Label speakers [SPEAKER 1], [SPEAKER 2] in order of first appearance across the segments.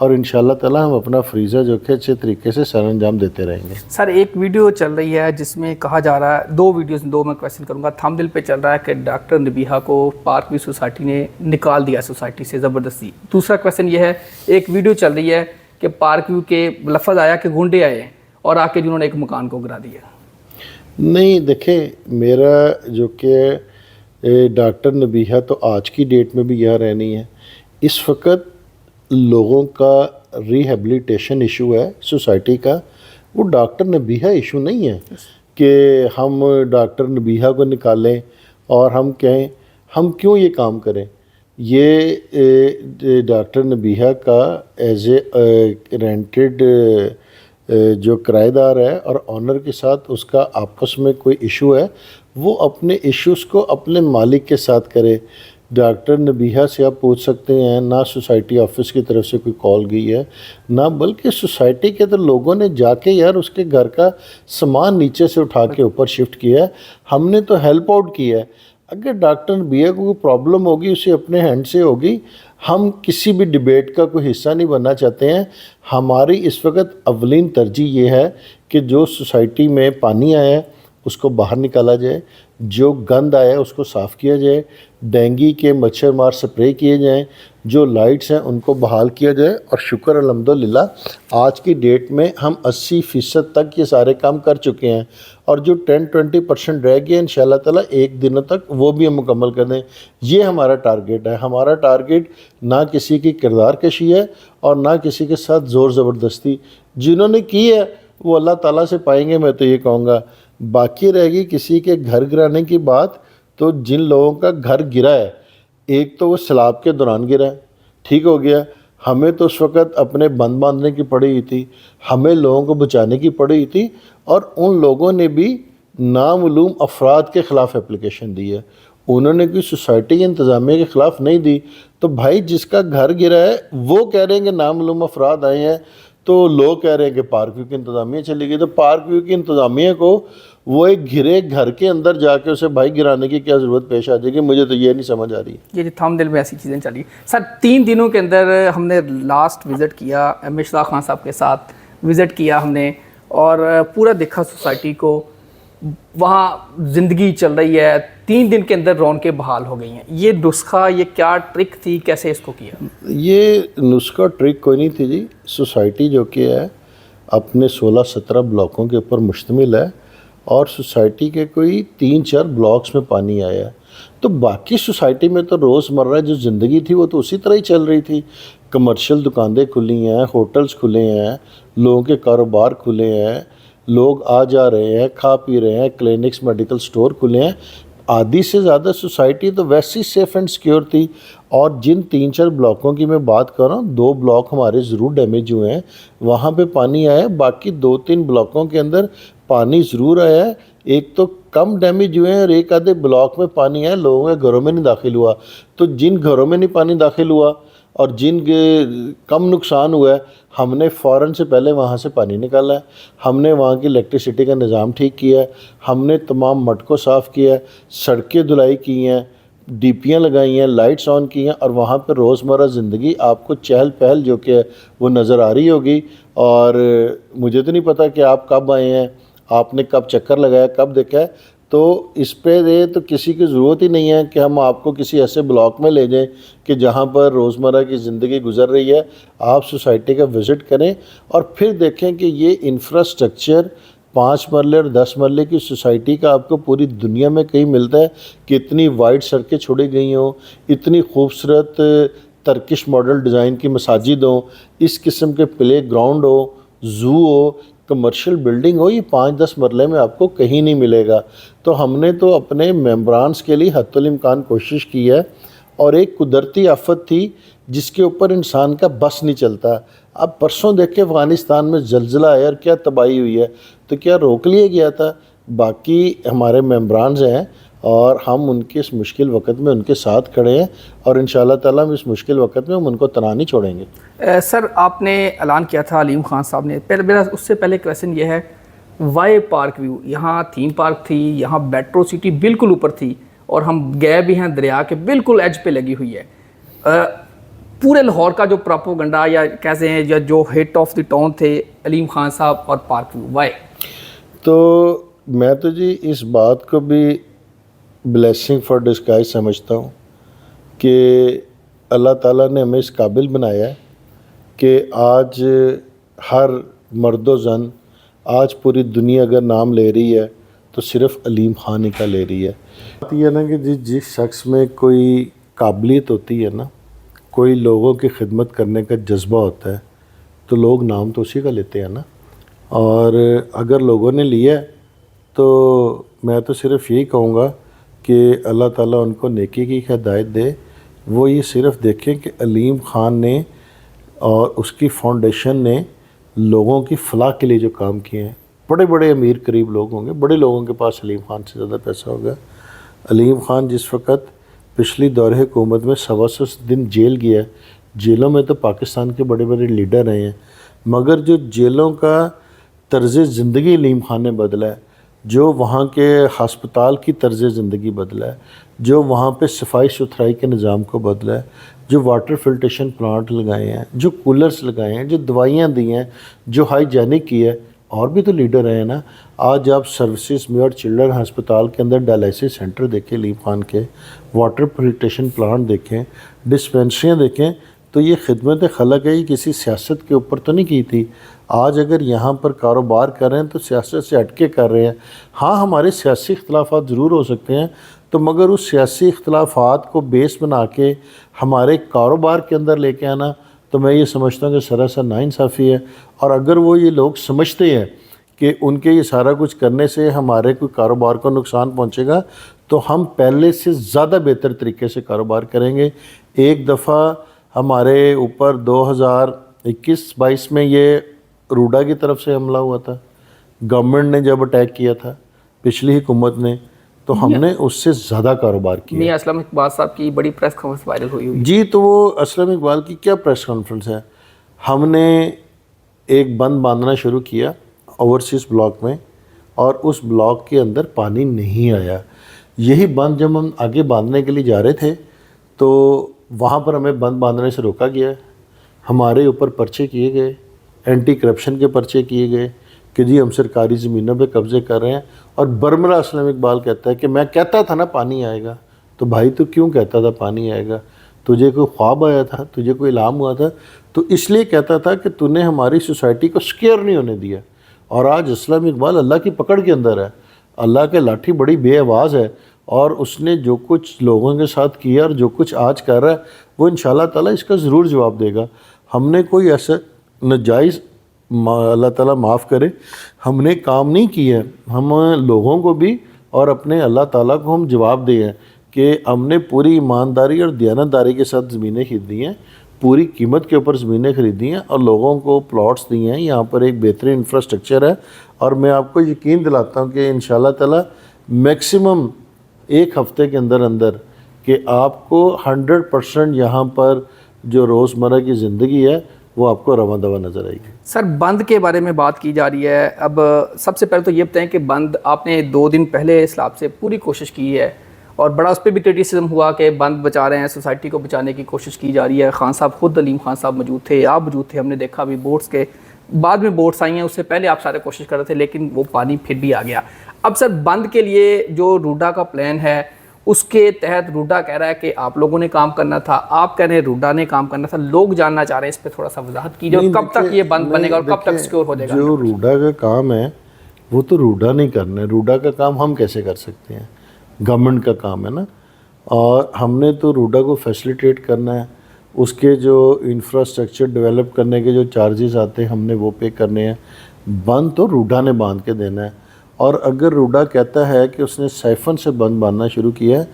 [SPEAKER 1] اور انشاءاللہ تعالی ہم اپنا فریضہ جو کہ اچھے طریقے سے سر انجام دیتے رہیں گے.
[SPEAKER 2] سر ایک ویڈیو چل رہی ہے جس میں کہا جا رہا ہے، دو ویڈیوز دو میں کویشچن کروں گا. تھمب نیل پہ چل رہا ہے کہ ڈاکٹر نبیہہ کو پارک ویو سوسائٹی نے نکال دیا سوسائٹی سے زبردستی. دوسرا کویشچن یہ ہے، ایک ویڈیو چل رہی ہے کہ پارک ویو کے لفظ آیا کہ گنڈے آئے اور آ کے جنہوں نے ایک مکان کو گرا دیا.
[SPEAKER 1] نہیں دیکھیں، میرا جو کہ ڈاکٹر نبیہہ تو آج کی ڈیٹ میں بھی یہاں رہنی ہے. اس وقت لوگوں کا ریہیبلیٹیشن ایشو ہے سوسائٹی کا، وہ ڈاکٹر نبیہہ ایشو نہیں ہے کہ ہم ڈاکٹر نبیہہ کو نکالیں اور ہم کہیں ہم کیوں یہ کام کریں. یہ ڈاکٹر نبیہہ کا ایز اے رینٹڈ جو کرایہ دار ہے اور آنر کے ساتھ اس کا آپس میں کوئی ایشو ہے، وہ اپنے ایشوز کو اپنے مالک کے ساتھ کرے. ڈاکٹر نبیہہ سے آپ پوچھ سکتے ہیں، نہ سوسائٹی آفس کی طرف سے کوئی کال گئی ہے، نہ بلکہ سوسائٹی کے تو لوگوں نے جا کے یار اس کے گھر کا سامان نیچے سے اٹھا کے اوپر شفٹ کیا ہے. ہم نے تو ہیلپ آؤٹ کیا ہے. اگر ڈاکٹر نبیہہ کو کوئی پرابلم ہوگی اسے اپنے ہینڈ سے ہوگی. ہم کسی بھی ڈیبیٹ کا کوئی حصہ نہیں بننا چاہتے ہیں. ہماری اس وقت اولین ترجیح یہ ہے کہ جو سوسائٹی میں پانی آیا ہے اس کو باہر نکالا جائے، جو گند آیا ہے اس کو صاف کیا جائے، ڈینگی کے مچھر مار سپرے کیے جائیں، جو لائٹس ہیں ان کو بحال کیا جائے. اور شکر الحمدللہ آج کی ڈیٹ میں ہم 80% تک یہ سارے کام کر چکے ہیں، اور جو 10-20% رہ گئے انشاءاللہ تعالیٰ ایک دنوں تک وہ بھی ہم مکمل کر دیں. یہ ہمارا ٹارگیٹ ہے. ہمارا ٹارگیٹ نہ کسی کی کردار کشی ہے اور نہ کسی کے ساتھ زور زبردستی. جنہوں نے کی ہے وہ اللہ تعالیٰ سے پائیں گے. میں تو یہ کہوں گا باقی رہ گئی کسی کے گھر گرانے کی بات. تو جن لوگوں کا گھر گرا ہے، ایک تو وہ سیلاب کے دوران گرا ہے، ٹھیک ہو گیا. ہمیں تو اس وقت اپنے بند باندھنے کی پڑی ہوئی تھی، ہمیں لوگوں کو بچانے کی پڑی ہوئی تھی، اور ان لوگوں نے بھی نامعلوم افراد کے خلاف اپلیکیشن دی ہے. انہوں نے کوئی سوسائٹی کے انتظامیہ کے خلاف نہیں دی. تو بھائی جس کا گھر گرا ہے وہ کہہ رہے ہیں کہ نامعلوم افراد آئے ہیں، تو لوگ کہہ رہے ہیں کہ پارک ویو کی انتظامیہ چلی گئی. تو پارک ویو کی انتظامیہ کو وہ ایک گھرے گھر کے اندر جا کے اسے بھائی گرانے کی کیا ضرورت پیش آ جائے گی؟ مجھے تو یہ نہیں سمجھ آ رہی.
[SPEAKER 2] یہ جو تھمب نیل میں ایسی چیزیں چلی. سر 3 دنوں کے اندر ہم نے لاسٹ وزٹ کیا مشتاق خان صاحب کے ساتھ، وزٹ کیا ہم نے اور پورا دیکھا سوسائٹی کو. وہاں زندگی چل رہی ہے. 3 دن کے اندر رونقیں بحال ہو گئی ہیں. یہ نسخہ، یہ کیا ٹرک تھی، کیسے اس کو کیا؟
[SPEAKER 1] یہ نسخہ ٹرک کوئی نہیں تھی جی. سوسائٹی جو کہ ہے اپنے 16-17 بلاکوں کے اوپر مشتمل ہے، اور سوسائٹی کے کوئی 3-4 بلاکس میں پانی آیا ہے. تو باقی سوسائٹی میں تو روزمرہ جو زندگی تھی وہ تو اسی طرح ہی چل رہی تھی. کمرشل دکاندیں کھلی ہیں، ہوٹلز کھلے ہیں، لوگوں کے کاروبار کھلے ہیں، لوگ آ جا رہے ہیں، کھا پی رہے ہیں، کلینکس میڈیکل سٹور کھلے ہیں. آدھی سے زیادہ سوسائٹی تو ویسی سیف اینڈ سیکیور تھی. اور جن 3-4 بلاکوں کی میں بات کر رہا ہوں، 2 بلاک ہمارے ضرور ڈیمیج ہوئے ہیں، وہاں پہ پانی آیا ہے. باقی 2-3 بلاکوں کے اندر پانی ضرور آیا ہے. ایک تو کم ڈیمیج ہوئے ہیں اور ایک آدھے بلاک میں پانی آیا، لوگوں کے گھروں میں نہیں داخل ہوا. تو جن گھروں میں نہیں پانی داخل ہوا اور جن کے کم نقصان ہوا ہے، ہم نے فوراً سے پہلے وہاں سے پانی نکالا ہے. ہم نے وہاں کی الیکٹریسٹی کا نظام ٹھیک کیا ہے، ہم نے تمام مٹکوں صاف کیا ہے، سڑکیں دھلائی کی ہیں، ڈی پیاں لگائی ہیں، لائٹس آن کی ہیں، اور وہاں پہ روزمرہ زندگی آپ کو چہل پہل جو کہ وہ نظر آ رہی ہوگی. اور مجھے تو نہیں پتہ کہ آپ کب آئے ہیں، آپ نے کب چکر لگایا، کب دیکھا ہے. تو اس پہ تو کسی کی ضرورت ہی نہیں ہے کہ ہم آپ کو کسی ایسے بلاک میں لے جائیں کہ جہاں پر روزمرہ کی زندگی گزر رہی ہے. آپ سوسائٹی کا وزٹ کریں اور پھر دیکھیں کہ یہ انفراسٹرکچر 5 مرلے اور 10 مرلے کی سوسائٹی کا آپ کو پوری دنیا میں کہیں ملتا ہے کہ اتنی وائڈ سڑکیں چھوڑی گئی ہوں، اتنی خوبصورت ترکش ماڈل ڈیزائن کی مساجد ہوں، اس قسم کے پلے گراؤنڈ ہو، زو ہو، کمرشل بلڈنگ ہو. یہ 5-10 مرلے میں آپ کو کہیں نہیں ملے گا. تو ہم نے تو اپنے ممبرانس کے لیے حتی الامکان کوشش کی ہے. اور ایک قدرتی آفت تھی جس کے اوپر انسان کا بس نہیں چلتا. اب پرسوں دیکھیں افغانستان میں زلزلہ آیا اور کیا تباہی ہوئی ہے، تو کیا روک لیا گیا تھا؟ باقی ہمارے ممبرانز ہیں اور ہم ان کے اس مشکل وقت میں ان کے ساتھ کھڑے ہیں، اور انشاءاللہ تعالیٰ ہم اس مشکل وقت میں ہم ان کو تنہا نہیں چھوڑیں گے.
[SPEAKER 2] سر آپ نے اعلان کیا تھا، علیم خان صاحب نے، میرا اس سے پہلے کویشچن یہ ہے، وائی پارک ویو، یہاں تھیم پارک تھی، یہاں میٹرو سٹی بالکل اوپر تھی، اور ہم گئے بھی ہیں دریا کے بالکل ایج پہ لگی ہوئی ہے. پورے لاہور کا جو پراپوگنڈا یا کیسے ہیں یا جو ہیٹ آف دی ٹاؤن تھے علیم خان صاحب اور پارک ویو، وائی؟
[SPEAKER 1] تو میں تو جی اس بات کو بھی بلیسنگ فار ڈسگائز سمجھتا ہوں کہ اللہ تعالیٰ نے ہمیں اس قابل بنایا ہے کہ آج ہر مرد و زن، آج پوری دنیا اگر نام لے رہی ہے تو صرف علیم خان ہی کا لے رہی ہے۔ بات یہ ہے نا کہ جس شخص میں کوئی قابلیت ہوتی ہے نا، کوئی لوگوں کی خدمت کرنے کا جذبہ ہوتا ہے، تو لوگ نام تو اسی کا لیتے ہیں نا۔ اور اگر لوگوں نے لیا ہے تو میں تو صرف یہی کہوں گا کہ اللہ تعالیٰ ان کو نیکی کی ہدایت دے۔ وہ یہ صرف دیکھیں کہ علیم خان نے اور اس کی فاؤنڈیشن نے لوگوں کی فلاح کے لیے جو کام کیے ہیں، بڑے بڑے امیر قریب لوگ ہوں گے، بڑے لوگوں کے پاس علیم خان سے زیادہ پیسہ ہوگا۔ علیم خان جس وقت پچھلی دور حکومت میں 125 دن جیل گیا ہے، جیلوں میں تو پاکستان کے بڑے بڑے لیڈر رہے ہیں، مگر جو جیلوں کا طرز زندگی علیم خان نے بدلا ہے، جو وہاں کے ہسپتال کی طرز زندگی بدلا ہے، جو وہاں پہ صفائی ستھرائی کے نظام کو بدلا ہے، جو واٹر فلٹریشن پلانٹ لگائے ہیں، جو کولرز لگائے ہیں، جو دوائیاں دی ہیں، جو ہائیجینک کی ہے، اور بھی تو لیڈر ہیں نا۔ آج آپ سروسز میں اور چلڈرن ہسپتال کے اندر ڈائلائسس سینٹر دیکھیں علیم خان کے، واٹر فلٹریشن پلانٹ دیکھیں، ڈسپینسریاں دیکھیں، تو یہ خدمت خلق ہے، یہ کسی سیاست کے اوپر تو نہیں کی تھی۔ آج اگر یہاں پر کاروبار کر رہے ہیں تو سیاست سے ہٹ کے کر رہے ہیں۔ ہاں ہمارے سیاسی اختلافات ضرور ہو سکتے ہیں، تو مگر اس سیاسی اختلافات کو بیس بنا کے ہمارے کاروبار کے اندر لے کے آنا تو میں یہ سمجھتا ہوں کہ سراسر ناانصافی ہے۔ اور اگر وہ یہ لوگ سمجھتے ہیں کہ ان کے یہ سارا کچھ کرنے سے ہمارے کوئی کاروبار کو نقصان پہنچے گا، تو ہم پہلے سے زیادہ بہتر طریقے سے کاروبار کریں گے۔ ایک دفعہ ہمارے اوپر 2021-22 میں یہ روڈا کی طرف سے حملہ ہوا تھا، گورنمنٹ نے جب اٹیک کیا تھا پچھلی حکومت نے، تو ہم نے اس سے زیادہ کاروبار کیا۔
[SPEAKER 2] میاں اسلم اقبال صاحب کی بڑی پریس کانفرنس وائرل ہوئی
[SPEAKER 1] جی، تو وہ اسلم اقبال کی کیا پریس کانفرنس ہے؟ ہم نے ایک بند باندھنا شروع کیا اوورسیز بلاک میں، اور اس بلاک کے اندر پانی نہیں آیا۔ یہی بند جب ہم آگے باندھنے کے لیے جا رہے تھے تو وہاں پر ہمیں بند باندھنے سے روکا گیا، ہمارے اوپر پرچے کیے گئے، اینٹی کرپشن کے پرچے کیے گئے کہ جی ہم سرکاری زمینوں پہ قبضے کر رہے ہیں۔ اور برملا اسلم اقبال کہتا ہے کہ میں کہتا تھا نا پانی آئے گا، تو بھائی تو کیوں کہتا تھا پانی آئے گا؟ تجھے کوئی خواب آیا تھا؟ تجھے کوئی الہام ہوا تھا؟ تو اس لیے کہتا تھا کہ تو نے ہماری سوسائٹی کو سکیئر نہیں ہونے دیا۔ اور آج اسلم اقبال اللہ کی پکڑ کے اندر ہے، اللہ کے لاٹھی بڑی بے آواز ہے، اور اس نے جو کچھ لوگوں کے ساتھ کیا اور جو کچھ آج کر رہا ہے وہ انشاءاللہ تعالیٰ اس کا ضرور جواب دے گا۔ ہم نے کوئی ایسا ناجائز، اللہ تعالیٰ معاف کرے، ہم نے کام نہیں کیا ہے۔ ہم لوگوں کو بھی اور اپنے اللہ تعالیٰ کو ہم جواب دے ہیں کہ ہم نے پوری ایمانداری اور دیانتداری کے ساتھ زمینیں خریدی ہیں، پوری قیمت کے اوپر زمینیں خریدی ہیں، اور لوگوں کو پلاٹس دیے ہیں۔ یہاں پر ایک بہترین انفراسٹرکچر ہے، اور میں آپ کو یقین دلاتا ہوں کہ انشاءاللہ تعالیٰ میکسیمم ایک ہفتے کے اندر اندر کہ آپ کو 100% یہاں پر جو روزمرہ کی زندگی ہے وہ آپ کو رواں دواں نظر آئے گی۔
[SPEAKER 2] سر، بند کے بارے میں بات کی جا رہی ہے۔ اب سب سے پہلے تو یہ بتائیں کہ بند آپ نے 2 دن پہلے اسلام سے پوری کوشش کی ہے، اور بڑا اس پہ بھی کرٹیسزم ہوا کہ بند بچا رہے ہیں، سوسائٹی کو بچانے کی کوشش کی جا رہی ہے۔ خان صاحب خود، علیم خان صاحب موجود تھے، آپ موجود تھے، ہم نے دیکھا بھی بوٹس کے بعد میں بوٹس آئی ہیں، اس سے پہلے آپ سارے کوشش کر رہے تھے، لیکن وہ پانی پھر بھی آ گیا۔ اب سر، بند کے لیے جو روڈا کا پلان ہے اس کے تحت روڈا کہہ رہا ہے کہ آپ لوگوں نے کام کرنا تھا، آپ کہہ رہے ہیں روڈا نے کام کرنا تھا۔ لوگ جاننا چاہ رہے ہیں، اس پہ تھوڑا سا وضاحت کیجیے، اور کب تک یہ بند بنے گا اور کب تک سیکیور ہو جائے گا؟
[SPEAKER 1] جو روڈا کا کام ہے وہ تو روڈا نہیں کرنا ہے، روڈا کا کام ہم کیسے کر سکتے ہیں؟ گورنمنٹ کا کام ہے نا، اور ہم نے تو روڈا کو فیسلیٹیٹ کرنا ہے، اس کے جو انفراسٹرکچر ڈیولپ کرنے کے جو چارجز آتے ہیں ہم نے وہ پے کرنے ہیں۔ بند تو روڈا نے باندھ کے دینا ہے، اور اگر روڈا کہتا ہے کہ اس نے سائفن سے بند باندھنا شروع کیا ہے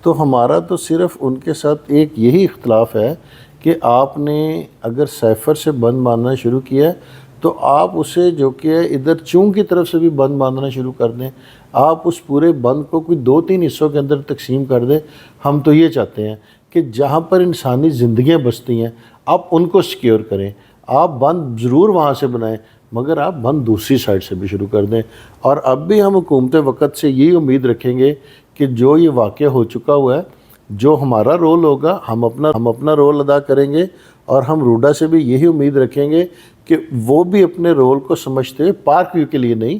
[SPEAKER 1] تو ہمارا تو صرف ان کے ساتھ ایک یہی اختلاف ہے کہ آپ نے اگر سائفر سے بند باندھنا شروع کیا ہے تو آپ اسے جو کہ ادھر چونگ کی طرف سے بھی بند باندھنا شروع کر دیں، آپ اس پورے بند کو کوئی 2-3 حصوں کے اندر تقسیم کر دیں۔ ہم تو یہ چاہتے ہیں کہ جہاں پر انسانی زندگیاں بستی ہیں آپ ان کو سیکیور کریں، آپ بند ضرور وہاں سے بنائیں، مگر آپ بند دوسری سائڈ سے بھی شروع کر دیں۔ اور اب بھی ہم حکومت وقت سے یہی امید رکھیں گے کہ جو یہ واقعہ ہو چکا ہوا ہے جو ہمارا رول ہوگا ہم اپنا رول ادا کریں گے، اور ہم روڈا سے بھی یہی امید رکھیں گے کہ وہ بھی اپنے رول کو سمجھتے ہوئے پارک ویو کے لیے نہیں،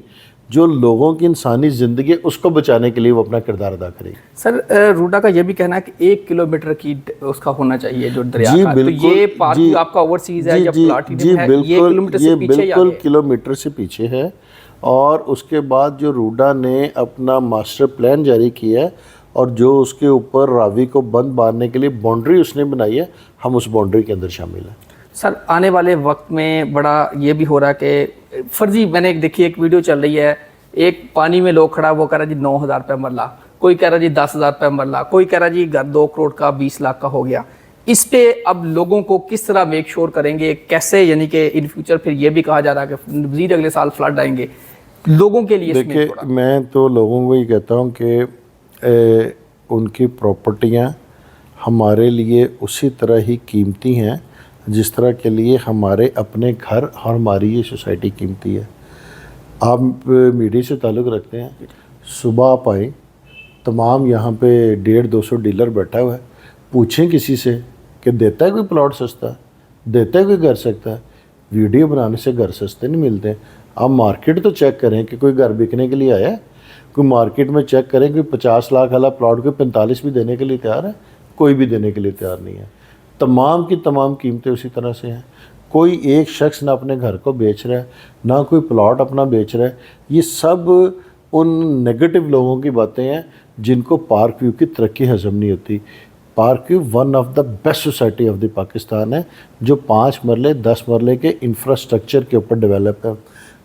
[SPEAKER 1] جو لوگوں کی انسانی زندگی ہے اس کو بچانے کے لیے وہ اپنا کردار ادا کرے گی۔
[SPEAKER 2] سر روڈا کا یہ بھی کہنا ہے کہ 1 کلومیٹر کی اس کا ہونا چاہیے جو دریا
[SPEAKER 1] جی
[SPEAKER 2] کا، تو
[SPEAKER 1] بالکل،
[SPEAKER 2] یہ پارک ویو آپ کا اوورسیز ہے یا پلاٹینم ہے، یہ کلومیٹر سے پیچھے یا
[SPEAKER 1] بالکل کلومیٹر سے پیچھے ہے۔ اور اس کے بعد جو روڈا نے اپنا ماسٹر پلان جاری کیا ہے اور جو اس کے اوپر راوی کو بند باندھنے کے لیے باؤنڈری اس نے بنائی ہے، ہم اس باؤنڈری کے اندر شامل ہیں۔
[SPEAKER 2] سر آنے والے وقت میں بڑا یہ بھی ہو رہا ہے کہ فرضی، میں نے دیکھی ایک ویڈیو چل رہی ہے، ایک پانی میں لوگ کھڑا، وہ کہہ رہا جی 9,000 روپے مرلہ، کوئی کہہ رہا جی 10,000 روپے مرلہ، کوئی کہہ رہا جی گھر 2 کروڑ کا 20 لاکھ کا ہو گیا۔ اس پہ اب لوگوں کو کس طرح میک شور کریں گے، کیسے، یعنی کہ ان فیوچر پھر یہ بھی کہا جا رہا ہے کہ مزید اگلے سال فلڈ آئیں گے لوگوں کے لیے؟
[SPEAKER 1] دیکھیں میں تو لوگوں کو یہ کہتا ہوں کہ ان کی پراپرٹیاں ہمارے لیے اسی طرح ہی قیمتی ہیں جس طرح کے لیے ہمارے اپنے گھر اور ہماری یہ سوسائٹی قیمتی ہے۔ آپ میڈیا سے تعلق رکھتے ہیں، صبح آپ آئیں، تمام یہاں پہ 150-200 ڈیلر بیٹھا ہوا ہے، پوچھیں کسی سے کہ دیتا ہے کوئی پلاٹ سستا، دیتا ہے کوئی گھر سستا؟ ویڈیو بنانے سے گھر سستے نہیں ملتے۔ آپ مارکیٹ تو چیک کریں کہ کوئی گھر بکنے کے لیے آیا ہے، کوئی مارکیٹ میں چیک کریں کہ 50 لاکھ والا پلاٹ کوئی 45 بھی دینے کے لیے تیار ہے؟ کوئی بھی دینے کے لیے تیار نہیں ہے۔ تمام کی تمام قیمتیں اسی طرح سے ہیں۔ کوئی ایک شخص نہ اپنے گھر کو بیچ رہا ہے، نہ کوئی پلاٹ اپنا بیچ رہا ہے۔ یہ سب ان نیگیٹو لوگوں کی باتیں ہیں جن کو پارک ویو کی ترقی ہضم نہیں ہوتی۔ Park view one of the best society of the Pakistan ہے، جو 5 مرلے 10 مرلے کے انفراسٹرکچر کے اوپر ڈیولپ ہے۔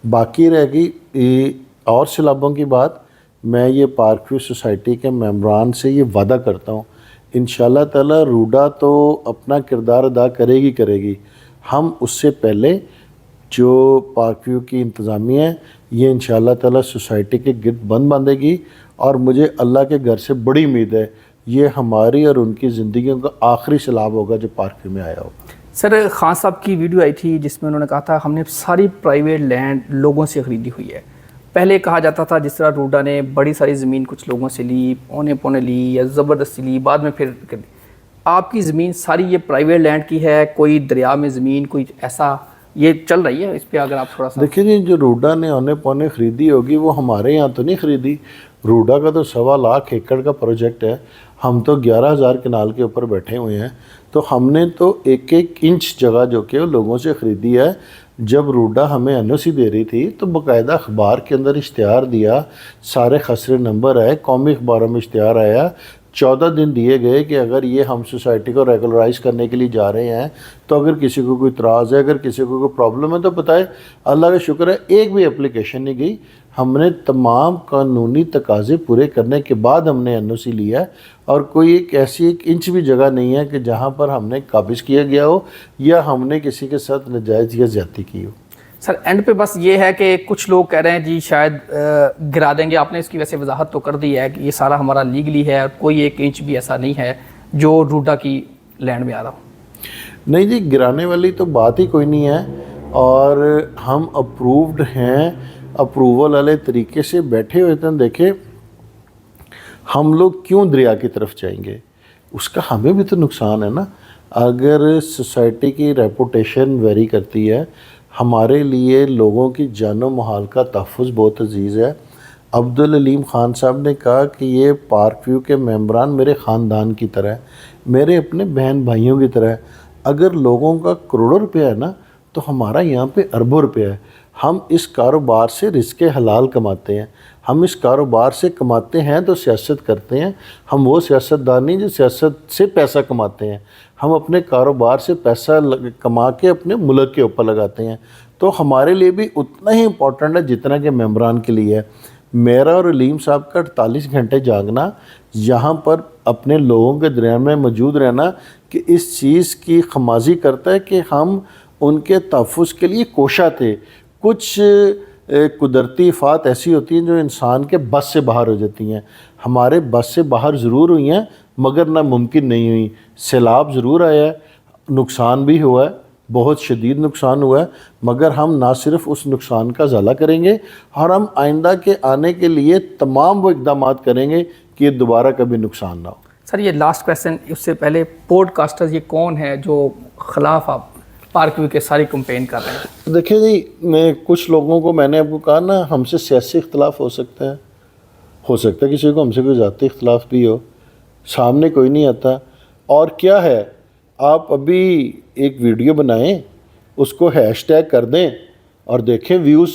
[SPEAKER 1] باقی رہ گئی اور سیلابوں کی بات، میں یہ پارک ویو سوسائٹی کے ممبران سے یہ وعدہ کرتا ہوں، انشاءاللہ تعالی روڈا تو اپنا کردار ادا کرے گی۔ ہم اس سے پہلے جو پارک ویو کی انتظامیہ ہے یہ انشاءاللہ تعالی سوسائٹی کے گرد بند باندھے گی، اور مجھے اللہ کے گھر سے بڑی امید ہے یہ ہماری اور ان کی زندگیوں کا آخری سیلاب ہوگا جو پارک ویو میں آیا ہوگا۔
[SPEAKER 2] سر خان صاحب کی ویڈیو آئی تھی جس میں انہوں نے کہا تھا ہم نے ساری پرائیویٹ لینڈ لوگوں سے خریدی ہوئی ہے۔ پہلے کہا جاتا تھا جس طرح روڈا نے بڑی ساری زمین کچھ لوگوں سے لی، پونے لی یا زبردستی لی، بعد میں پھر کر دی۔ آپ کی زمین ساری یہ پرائیویٹ لینڈ کی ہے، کوئی دریا میں زمین کوئی ایسا یہ چل رہی ہے؟ اس پہ اگر آپ تھوڑا سا
[SPEAKER 1] دیکھیں جی، جو روڈا نے اونے پونے خریدی ہوگی وہ ہمارے یہاں تو نہیں خریدی۔ روڈا کا تو 1.25 لاکھ ایکڑ کا پروجیکٹ ہے، ہم تو 11,000 کنال کے اوپر بیٹھے ہوئے ہیں، تو ہم نے تو 1 انچ جگہ جو کہ لوگوں سے خریدی ہے۔ جب روڈا ہمیں NOC دے رہی تھی تو باقاعدہ اخبار کے اندر اشتہار دیا، سارے خسرے نمبر آئے، قومی اخباروں میں اشتہار آیا، 14 دن دیے گئے کہ اگر یہ ہم سوسائٹی کو ریگولرائز کرنے کے لیے جا رہے ہیں تو اگر کسی کو کوئی اعتراض ہے، اگر کسی کو کوئی پرابلم ہے تو بتائے۔ اللہ کا شکر ہے ایک بھی اپلیکیشن نہیں گئی۔ ہم نے تمام قانونی تقاضے پورے کرنے کے بعد ہم نے NOC لیا ہے، اور کوئی ایک انچ بھی جگہ نہیں ہے کہ جہاں پر ہم نے قابض کیا گیا ہو یا ہم نے کسی کے ساتھ ناجائز یا زیادتی کی ہو۔
[SPEAKER 2] سر اینڈ پہ بس یہ ہے کہ کچھ لوگ کہہ رہے ہیں جی شاید گرا دیں گے، آپ نے اس کی ویسے وضاحت تو کر دی ہے کہ یہ سارا ہمارا لیگلی ہے اور کوئی 1 انچ بھی ایسا نہیں ہے جو روڈا کی لینڈ میں آ رہا ہو۔
[SPEAKER 1] نہیں جی، گرانے والی تو بات ہی کوئی نہیں ہے، اور ہم اپرووڈ ہیں، اپروول والے طریقے سے بیٹھے ہوئے تھے۔ دیکھیں ہم لوگ کیوں دریا کی طرف جائیں گے، اس کا ہمیں بھی تو نقصان ہے نا۔ اگر سوسائٹی کی ریپوٹیشن ویری کرتی ہے، ہمارے لیے لوگوں کی جان و مال کا تحفظ بہت عزیز ہے۔ عبدالعلیم خان صاحب نے کہا کہ یہ پارک ویو کے ممبران میرے خاندان کی طرح ہے، میرے اپنے بہن بھائیوں کی طرح ہے۔ اگر لوگوں کا کروڑوں روپیہ ہے نا تو ہمارا یہاں پہ اربوں روپیہ ہے۔ ہم اس کاروبار سے رزق حلال کماتے ہیں، ہم اس کاروبار سے کماتے ہیں تو سیاست کرتے ہیں۔ ہم وہ سیاستدان نہیں جو سیاست سے پیسہ کماتے ہیں، ہم اپنے کاروبار سے پیسہ کما کے اپنے ملک کے اوپر لگاتے ہیں۔ تو ہمارے لیے بھی اتنا ہی امپورٹنٹ ہے جتنا کہ ممبران کے لیے ہے۔ میرا اور علیم صاحب کا 48 گھنٹے جاگنا، یہاں پر اپنے لوگوں کے درمیان میں موجود رہنا کہ اس چیز کی خمازی کرتا ہے کہ ہم ان کے تحفظ کے لیے کوشاں تھے۔ کچھ قدرتی آفات ایسی ہوتی ہیں جو انسان کے بس سے باہر ہو جاتی ہیں، ہمارے بس سے باہر ضرور ہوئی ہیں مگر ناممکن نہیں ہوئی۔ سیلاب ضرور آیا ہے، نقصان بھی ہوا ہے، بہت شدید نقصان ہوا ہے، مگر ہم نہ صرف اس نقصان کا ازالہ کریں گے اور ہم آئندہ کے آنے کے لیے تمام وہ اقدامات کریں گے کہ یہ دوبارہ کبھی نقصان نہ ہو۔
[SPEAKER 2] سر یہ لاسٹ کویشچن اس سے پہلے پوڈ کاسٹرز یہ کون ہے جو خلاف آپ پارک ویو کے ساری کمپین کر رہے ہیں؟
[SPEAKER 1] دیکھیں جی، میں کچھ لوگوں کو میں نے آپ کو کہا نا، ہم سے سیاسی اختلاف ہو سکتا ہے کسی کو ہم سے کوئی ذاتی اختلاف بھی ہو، سامنے کوئی نہیں آتا. اور کیا ہے، آپ ابھی ایک ویڈیو بنائیں، اس کو ہیش ٹیگ کر دیں اور دیکھیں ویوز.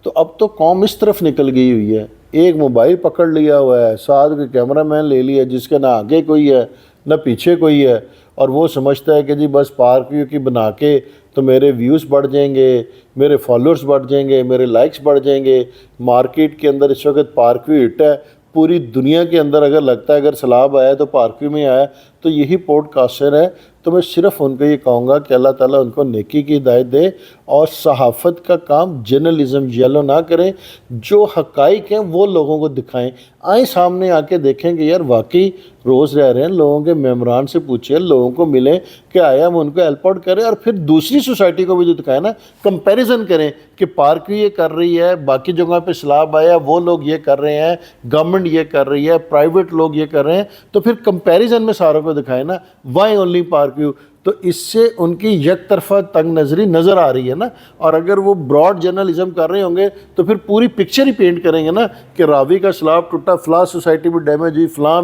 [SPEAKER 1] تو اب تو قوم اس طرف نکل گئی ہوئی ہے، ایک موبائل پکڑ لیا ہوا ہے، ساتھ کے کیمرہ مین لے لیا جس کے نہ آگے کوئی ہے نہ پیچھے کوئی ہے، اور وہ سمجھتا ہے کہ جی بس پارک ویو کی بنا کے تو میرے ویوز بڑھ جائیں گے، میرے فالوورز بڑھ جائیں گے، میرے لائکس بڑھ جائیں گے. مارکیٹ کے اندر اس وقت پارک ویو ہٹ ہے، پوری دنیا کے اندر اگر لگتا ہے اگر سیلاب آیا تو پارک ویو میں آیا، تو یہی پوڈ کاسٹر ہے. تو میں صرف ان کو یہ کہوں گا کہ اللہ تعالیٰ ان کو نیکی کی ہدایت دے، اور صحافت کا کام جرنلزم یلو نہ کریں، جو حقائق ہیں وہ لوگوں کو دکھائیں. آئیں سامنے آ کے دیکھیں کہ یار واقعی روز رہ رہے ہیں، لوگوں کے ممبران سے پوچھیں، لوگوں کو ملیں کہ آیا ہم ان کو ہیلپ آؤٹ کریں، اور پھر دوسری سوسائٹی کو بھی جو دکھائیں نا، کمپیریزن کریں کہ پارک ویو یہ کر رہی ہے، باقی جگہ پہ سیلاب آیا وہ لوگ یہ کر رہے ہیں، گورنمنٹ یہ کر رہی ہے، پرائیویٹ لوگ یہ کر رہے ہیں. تو پھر کمپیریزن میں ساروں کو دکھائیں نا، وائی اونلی پارک ویو. تو اس سے ان کی یک طرفہ تنگ نظری نظر آ رہی ہے نا. اور اگر وہ براڈ جرنلزم کر رہے ہوں گے تو پھر پوری پکچر ہی پینٹ کریں گے نا کہ راوی کا سلاب ٹوٹا، فلاں سوسائٹی میں ڈیمیج ہوئی، فلاں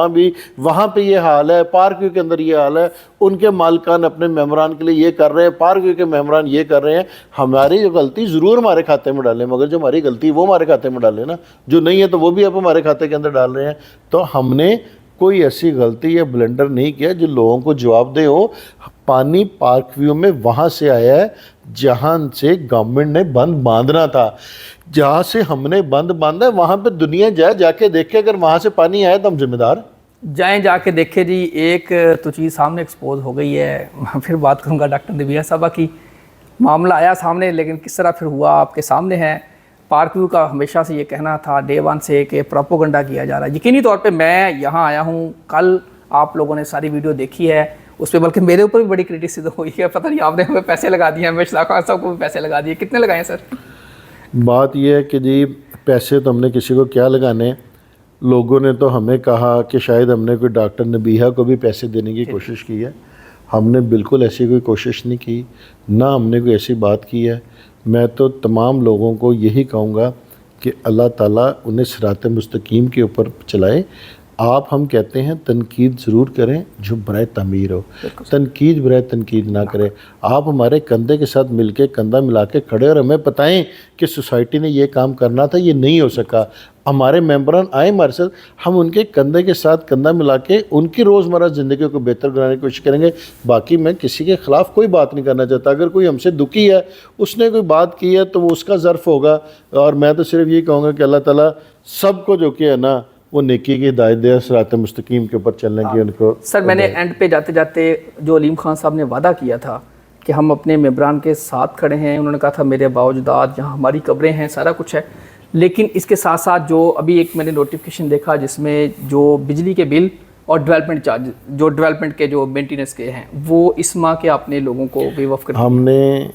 [SPEAKER 1] بھی وہاں پہ یہ حال ہے، پارک ویو کے اندر یہ حال ہے، ان کے مالکان اپنے ممبران کے لیے یہ کر رہے ہیں، پارک ویو کے ممبران یہ کر رہے ہیں. ہماری جو غلطی ضرور ہمارے کھاتے میں ڈالیں، مگر جو ہماری غلطی وہ ہمارے کھاتے میں ڈالیں نا، جو نہیں ہے تو وہ بھی آپ ہمارے کھاتے کے اندر ڈال رہے ہیں. تو ہم نے کوئی ایسی غلطی یا بلنڈر نہیں کیا جو لوگوں کو جواب دہ ہو. پانی پارک ویو میں وہاں سے آیا ہے جہاں سے گورنمنٹ نے بند باندھنا تھا، جہاں سے ہم نے بند باندھا ہے وہاں پہ دنیا جا کے دیکھے، اگر وہاں سے پانی آیا تو ہم ذمہ دار
[SPEAKER 2] جائیں جا کے دیکھیں. جی ایک تو چیز سامنے ایکسپوز ہو گئی ہے، پھر بات کروں گا ڈاکٹر نبیہ صاحبہ کی. معاملہ آیا سامنے لیکن کس طرح پھر ہوا آپ کے سامنے ہے. پارک ویو کا ہمیشہ سے یہ کہنا تھا ڈے ون سے کہ پروپوگنڈا کیا جا رہا ہے. یقینی طور پہ میں یہاں آیا ہوں، کل آپ لوگوں نے ساری ویڈیو دیکھی ہے، اس پہ بلکہ میرے اوپر بھی بڑی کرٹیسزم ہوئی ہے. پتہ نہیں آپ نے ہمیں پیسے لگا دیے ہیں، میں خان صاحب کو بھی پیسے لگا دیے. کتنے لگائے ہیں سر؟
[SPEAKER 1] بات یہ ہے کہ جی پیسے تو ہم نے کسی کو کیا لگانے. لوگوں نے تو ہمیں کہا کہ شاید ہم نے کوئی ڈاکٹر نبیہہ کو بھی پیسے دینے کی کوشش کی ہے. ہم نے بالکل ایسی کوئی کوشش نہیں کی، نہ ہم نے کوئی ایسی بات کی ہے. میں تو تمام لوگوں کو یہی کہوں گا کہ اللہ تعالیٰ انہیں صراط مستقیم کے اوپر چلائے. آپ ہم کہتے ہیں تنقید ضرور کریں جو برائے تعمیر ہو، تنقید برائے تنقید نہ کریں. آپ ہمارے کندھے کے ساتھ مل کے کندھا ملا کے کھڑے اور ہمیں بتائیں کہ سوسائٹی نے یہ کام کرنا تھا، یہ نہیں ہو سکا. ہمارے ممبران آئیں ہمارے ساتھ، ہم ان کے کندھے کے ساتھ کندھا ملا کے ان کی روزمرہ زندگی کو بہتر بنانے کی کوشش کریں گے. باقی میں کسی کے خلاف کوئی بات نہیں کرنا چاہتا. اگر کوئی ہم سے دکھی ہے، اس نے کوئی بات کی ہے تو وہ اس کا ظرف ہوگا. اور میں تو صرف یہ کہوں گا کہ اللہ تعالیٰ سب کو جو کہ ہے نا وہ نیکی کی ہدایت دے، صراط مستقیم کے اوپر چلنے کی ان کو.
[SPEAKER 2] سر میں نے اینڈ پہ جاتے جاتے جو علیم خان صاحب نے وعدہ کیا تھا کہ ہم اپنے ممبران کے ساتھ کھڑے ہیں، انہوں نے کہا تھا میرے باوجداد یہاں ہماری قبریں ہیں، سارا کچھ ہے. لیکن اس کے ساتھ ساتھ جو ابھی ایک میں نے نوٹیفیکیشن دیکھا جس میں جو بجلی کے بل اور ڈیولپمنٹ چارج، جو ڈیولپمنٹ کے جو مینٹیننس کے ہیں، وہ اس ماہ کے آپ نے لوگوں کو ویو آف کر دیا.
[SPEAKER 1] ہم نے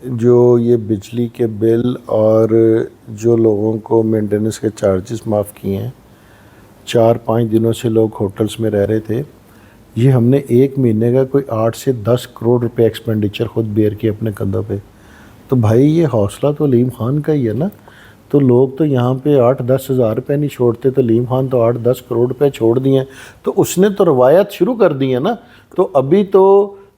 [SPEAKER 1] جو یہ بجلی کے بل اور جو لوگوں کو مینٹیننس کے چارجز معاف کیے ہیں، 4-5 دنوں سے لوگ ہوٹلز میں رہ رہے تھے، یہ ہم نے ایک مہینے کا کوئی 8 سے 10 کروڑ روپے ایکسپینڈیچر خود بیئر کیا اپنے کندھوں پہ. تو بھائی یہ حوصلہ تو علیم خان کا ہی ہے نا. تو لوگ تو یہاں پہ 8-10 ہزار روپے نہیں چھوڑتے، تو علیم خان تو 8-10 کروڑ روپے چھوڑ دیے ہیں. تو اس نے تو روایت شروع کر دی ہے نا. تو ابھی تو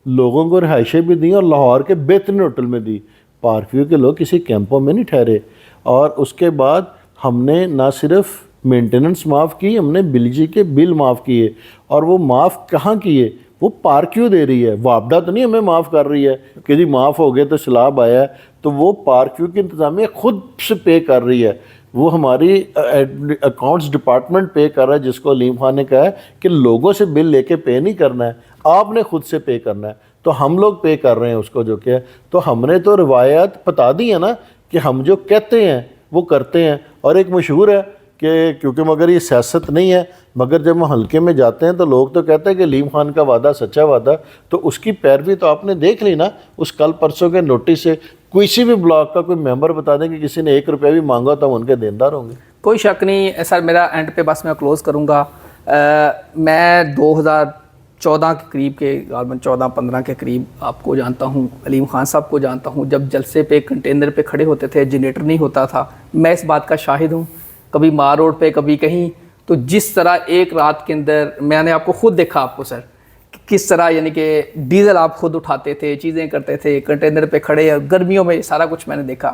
[SPEAKER 1] لوگوں کو رہائشیں بھی دیں اور لاہور کے بہترین ہوٹل میں دی. پارک ویو کے لوگ کسی کیمپوں میں نہیں ٹھہرے. اور اس کے بعد ہم نے نہ صرف مینٹیننس معاف کی، ہم نے بجلی کے بل معاف کیے. اور وہ معاف کہاں کیے؟ وہ پارک ویو دے رہی ہے، وابڈا تو نہیں ہمیں معاف کر رہی ہے کہ جی معاف ہو گئے تو سیلاب آیا ہے. تو وہ پارک ویو کی انتظامیہ خود سے پے کر رہی ہے. وہ ہماری اکاؤنٹس ڈپارٹمنٹ پے کر رہا ہے، جس کو علیم خان نے کہا ہے کہ لوگوں سے بل لے کے پے نہیں کرنا ہے، آپ نے خود سے پے کرنا ہے. تو ہم لوگ پے کر رہے ہیں اس کو جو کہ ہے. تو ہم نے تو روایات بتا دی ہے نا کہ ہم جو کہتے ہیں وہ کرتے ہیں. اور ایک مشہور ہے کہ کیونکہ مگر یہ سیاست نہیں ہے، مگر جب ہم حلقے میں جاتے ہیں تو لوگ تو کہتے ہیں کہ علیم خان کا وعدہ سچا وعدہ. تو اس کی پیروی تو آپ نے دیکھ لی نا اس کل پرسوں کے نوٹس سے. کسی بھی بلاک کا کوئی ممبر بتا دیں کہ کسی نے 1 روپیہ بھی مانگا تو ہم ان کے دیندار ہوں گے.
[SPEAKER 2] کوئی شک نہیں. سر میرا اینڈ پہ بس میں کلوز کروں گا. میں 2014 کے قریب کے غالباً 14-15 کے قریب آپ کو جانتا ہوں، علیم خان صاحب کو جانتا ہوں، جب جلسے پہ کنٹینر پہ کھڑے ہوتے تھے، جنریٹر نہیں ہوتا تھا، میں اس بات کا شاہد ہوں، کبھی مار روڈ پہ کبھی کہیں، تو جس طرح ایک رات کے اندر میں نے آپ کو خود دیکھا، آپ کو سر کس طرح یعنی کہ ڈیزل آپ خود اٹھاتے تھے، چیزیں کرتے تھے، کنٹینر پہ کھڑے، گرمیوں میں سارا کچھ میں نے دیکھا.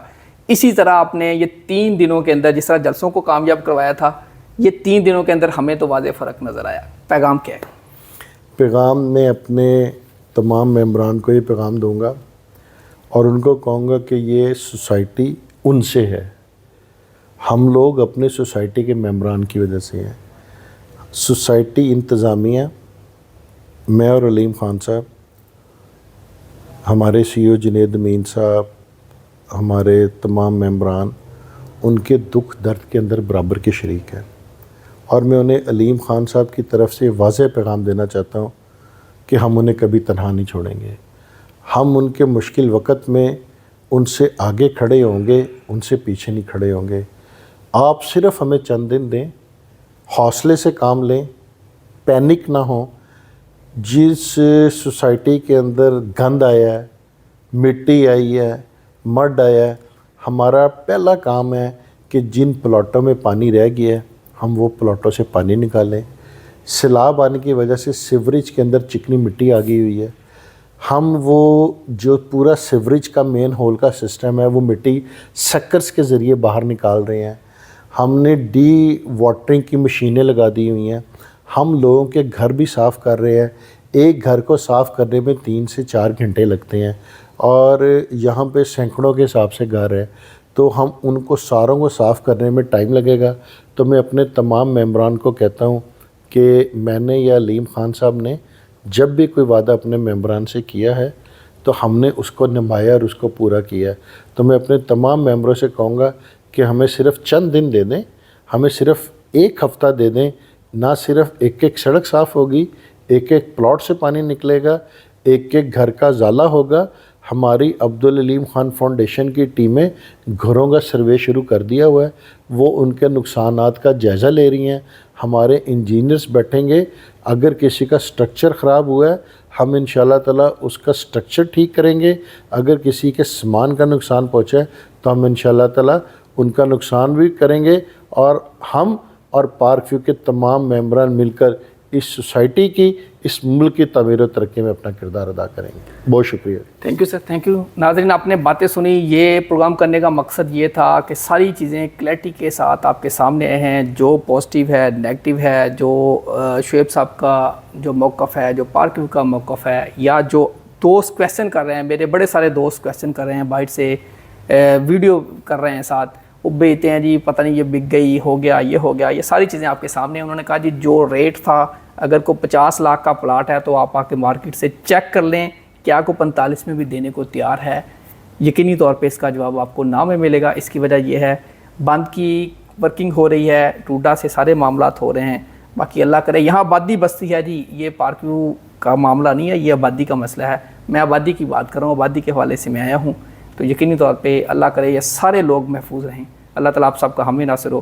[SPEAKER 2] اسی طرح آپ نے یہ 3 دنوں کے اندر جس طرح جلسوں کو کامیاب کروایا تھا، یہ 3 دنوں کے اندر ہمیں تو واضح فرق نظر آیا. پیغام کیا ہے؟
[SPEAKER 1] پیغام میں اپنے تمام ممبران کو یہ پیغام دوں گا اور ان کو کہوں گا کہ یہ سوسائٹی ان سے ہے، ہم لوگ اپنے سوسائٹی کے ممبران کی وجہ سے ہیں. سوسائٹی انتظامیہ، میں اور علیم خان صاحب، ہمارے سی او جنید امین صاحب، ہمارے تمام ممبران ان کے دکھ درد کے اندر برابر کے شریک ہیں. اور میں انہیں علیم خان صاحب کی طرف سے واضح پیغام دینا چاہتا ہوں کہ ہم انہیں کبھی تنہا نہیں چھوڑیں گے. ہم ان کے مشکل وقت میں ان سے آگے کھڑے ہوں گے، ان سے پیچھے نہیں کھڑے ہوں گے. آپ صرف ہمیں چند دن دیں، حوصلے سے کام لیں، پینک نہ ہوں. جس سوسائٹی کے اندر گند آیا ہے، مٹی آئی ہے، مڈ آیا ہے، ہمارا پہلا کام ہے کہ جن پلاٹوں میں پانی رہ گیا ہے ہم وہ پلاٹوں سے پانی نکالیں. سیلاب آنے کی وجہ سے سیوریج کے اندر چکنی مٹی آ گئی ہوئی ہے، ہم وہ جو پورا سیوریج کا مین ہول کا سسٹم ہے وہ مٹی سکرز کے ذریعے باہر نکال رہے ہیں. ہم نے ڈی واٹرنگ کی مشینیں لگا دی ہوئی ہیں. ہم لوگوں کے گھر بھی صاف کر رہے ہیں. ایک گھر کو صاف کرنے میں 3 سے 4 گھنٹے لگتے ہیں اور یہاں پہ سینکڑوں کے حساب سے گھر ہے، تو ہم ان کو ساروں کو صاف کرنے میں ٹائم لگے گا. تو میں اپنے تمام ممبران کو کہتا ہوں کہ میں نے یا علیم خان صاحب نے جب بھی کوئی وعدہ اپنے ممبران سے کیا ہے تو ہم نے اس کو نبھایا اور اس کو پورا کیا ہے. تو میں اپنے تمام ممبروں سے کہوں گا کہ ہمیں صرف چند دن دے دیں، ہمیں صرف 1 ہفتہ دے دیں. نہ صرف ایک سڑک صاف ہوگی، ایک پلاٹ سے پانی نکلے گا، ایک گھر کا ازالہ ہوگا. ہماری عبدالعلیم خان فاؤنڈیشن کی ٹیمیں گھروں کا سروے شروع کر دیا ہوا ہے، وہ ان کے نقصانات کا جائزہ لے رہی ہیں. ہمارے انجینئرز بیٹھیں گے، اگر کسی کا سٹرکچر خراب ہوا ہے ہم انشاءاللہ تعالیٰ اس کا سٹرکچر ٹھیک کریں گے. اگر کسی کے سامان کا نقصان پہنچا ہے تو ہم انشاءاللہ تعالیٰ ان کا نقصان بھی کریں گے، اور ہم اور پارک ویو کے تمام ممبران مل کر اس سوسائٹی کی، اس ملک کی تعمیر و ترقی میں اپنا کردار ادا کریں گے. بہت شکریہ.
[SPEAKER 2] Thank you sir, thank you. ناظرین، آپ نے باتیں سنی. یہ پروگرام کرنے کا مقصد یہ تھا کہ ساری چیزیں کلیئرٹی کے ساتھ آپ کے سامنے ہیں، جو پازیٹیو ہے، نیگیٹو ہے، جو شعیب صاحب کا جو موقف ہے، جو پارک ویو کا موقف ہے، یا جو دوست کویسچن کر رہے ہیں، میرے بڑے سارے دوست کویسچن کر رہے ہیں، باہر سے ویڈیو کر رہے ہیں ساتھ، وہ بیچتے ہیں جی پتہ نہیں یہ بک گئی، ہو گیا، یہ ہو گیا. یہ ساری چیزیں آپ کے سامنے ہیں. انہوں نے کہا جی جو ریٹ تھا، اگر کوئی 50 لاکھ کا پلاٹ ہے تو آپ آ کے مارکیٹ سے چیک کر لیں، کیا کو 45 میں بھی دینے کو تیار ہے. یقینی طور پہ اس کا جواب آپ کو نہ میں ملے گا. اس کی وجہ یہ ہے بند کی ورکنگ ہو رہی ہے، ٹوڈا سے سارے معاملات ہو رہے ہیں. باقی اللہ کرے. یہاں آبادی بستی ہے جی، یہ پارک ویو کا معاملہ نہیں ہے، یہ آبادی کا مسئلہ ہے. میں آبادی کی بات کر رہا ہوں، آبادی کے حوالے سے میں آیا ہوں. تو یقینی طور پہ اللہ کرے یہ سارے لوگ محفوظ رہیں. اللہ تعالیٰ آپ سب کا حامی ناصر ہو.